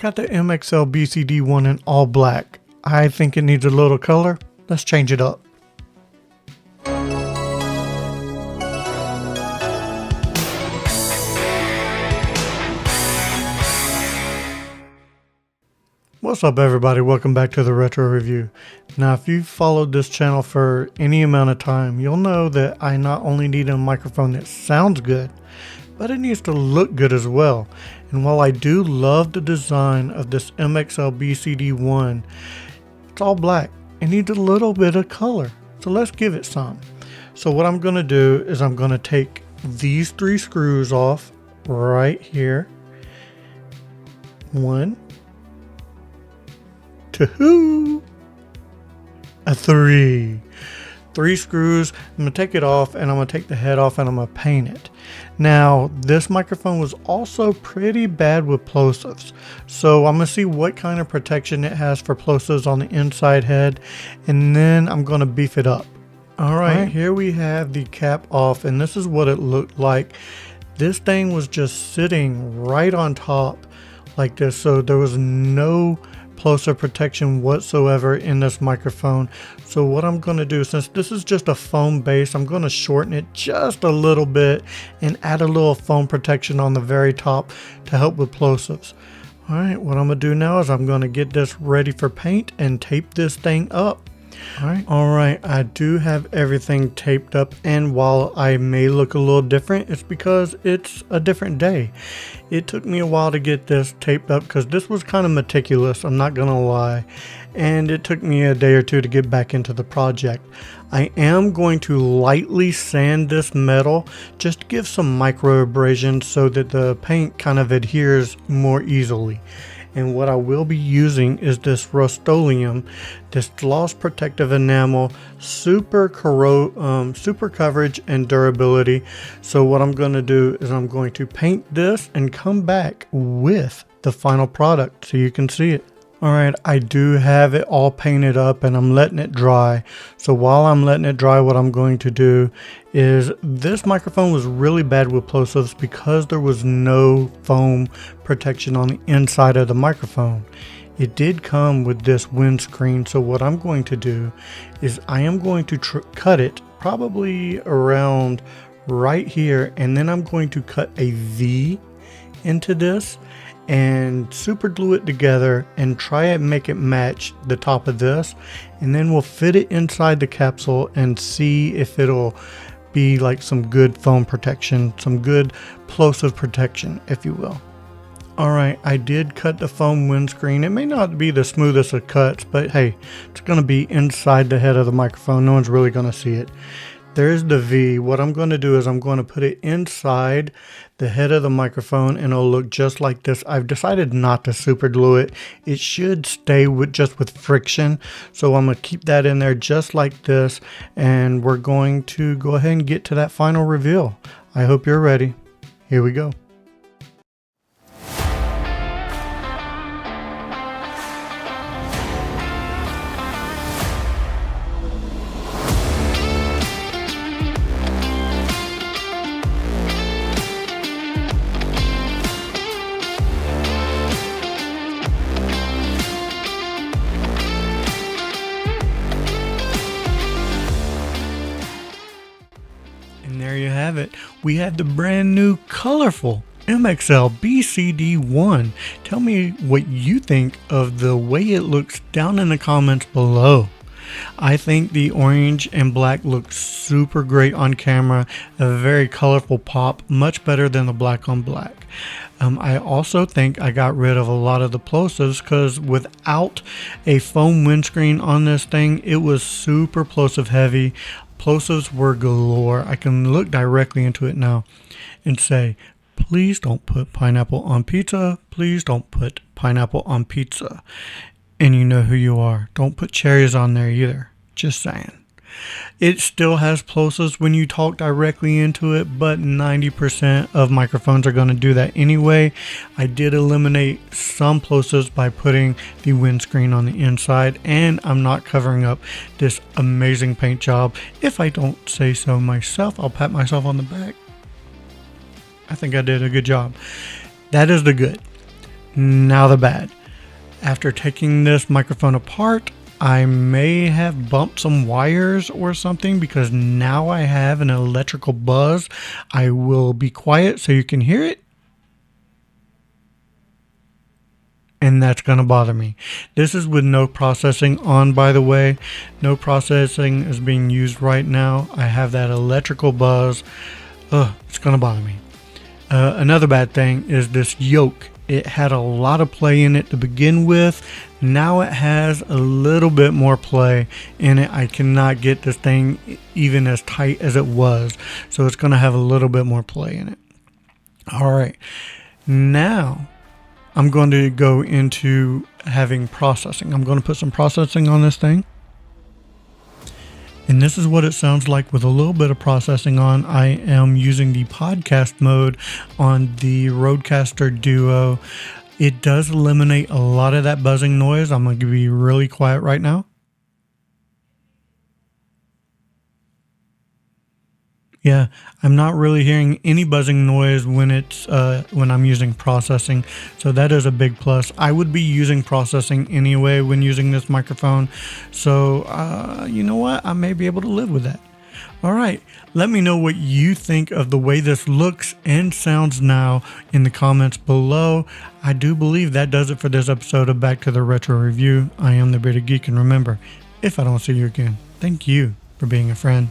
got the MXL BCD-1 in all black. I think it needs a little color. Let's change it up. What's up everybody, welcome back to the Retro Review. Now if you've followed this channel for any amount of time, you'll know that I not only need a microphone that sounds good, but it needs to look good as well. And while I do love the design of this MXL BCD-1, it's all black. It needs a little bit of color, so let's give it some. So what I'm going to do is I'm going to take these 3 screws off right here. 1, 2, 3. 3 screws. I'm going to take it off and I'm going to take the head off and I'm going to paint it. Now, this microphone was also pretty bad with plosives. So I'm going to see what kind of protection it has for plosives on the inside head. And then I'm going to beef it up. Alright, here we have the cap off and this is what it looked like. This thing was just sitting right on top like this. So there was no plosive protection whatsoever in this microphone. So what I'm going to do, since this is just a foam base, I'm going to shorten it just a little bit and add a little foam protection on the very top to help with plosives. Alright, what I'm going to do now is I'm going to get this ready for paint and tape this thing up. Alright, I do have everything taped up, and while I may look a little different, it's because it's a different day. It took me a while to get this taped up because this was kind of meticulous, I'm not gonna lie, and it took me a day or two to get back into the project. I am going to lightly sand this metal just to give some micro abrasions so that the paint kind of adheres more easily. And what I will be using is this Rust-Oleum, this gloss protective enamel, super coverage and durability. So what I'm going to do is I'm going to paint this and come back with the final product so you can see it. Alright, I do have it all painted up and I'm letting it dry. So while I'm letting it dry, what I'm going to do is, this microphone was really bad with plosives because there was no foam protection on the inside of the microphone. It did come with this windscreen, so what I'm going to do is I am going to cut it probably around right here, and then I'm going to cut a V into this and super glue it together and try and make it match the top of this, and then we'll fit it inside the capsule and see if it'll be like some good foam protection, some good plosive protection, if you will. Alright, I did cut the foam windscreen. It may not be the smoothest of cuts, but hey, it's going to be inside the head of the microphone. No one's really going to see it. There's the V. What I'm going to do is I'm going to put it inside the head of the microphone and it'll look just like this. I've decided not to super glue it. It should stay just with friction. So I'm going to keep that in there just like this. And we're going to go ahead and get to that final reveal. I hope you're ready. Here we go. And there you have it. We have the brand new colorful MXL BCD-1. Tell me what you think of the way it looks down in the comments below. I think the orange and black looks super great on camera. A very colorful pop, much better than the black on black. I also think I got rid of a lot of the plosives because without a foam windscreen on this thing, it was super plosive heavy. Plosives were galore. I can look directly into it now and say, please don't put pineapple on pizza. Please don't put pineapple on pizza. And you know who you are. Don't put cherries on there either. Just saying. It still has plosives when you talk directly into it, but 90% of microphones are going to do that anyway. I did eliminate some plosives by putting the windscreen on the inside, and I'm not covering up this amazing paint job. If I don't say so myself, I'll pat myself on the back. I think I did a good job. That is the good. Now the bad. After taking this microphone apart, I may have bumped some wires or something because now I have an electrical buzz. I will be quiet so you can hear it. And that's going to bother me. This is with no processing on, by the way. No processing is being used right now. I have that electrical buzz. It's going to bother me. Another bad thing is this yoke. It had a lot of play in it to begin with. Now it has a little bit more play in it. I cannot get this thing even as tight as it was. So it's going to have a little bit more play in it. All right. Now I'm going to go into having processing. I'm going to put some processing on this thing. And this is what it sounds like with a little bit of processing on. I am using the podcast mode on the Rodecaster Duo. It does eliminate a lot of that buzzing noise. I'm going to be really quiet right now. Yeah, I'm not really hearing any buzzing noise when I'm using processing, so that is a big plus. I would be using processing anyway when using this microphone, so you know what? I may be able to live with that. All right, let me know what you think of the way this looks and sounds now in the comments below. I do believe that does it for this episode of Back to the Retro Review. I am the Bearded Geek, and remember, if I don't see you again, thank you for being a friend.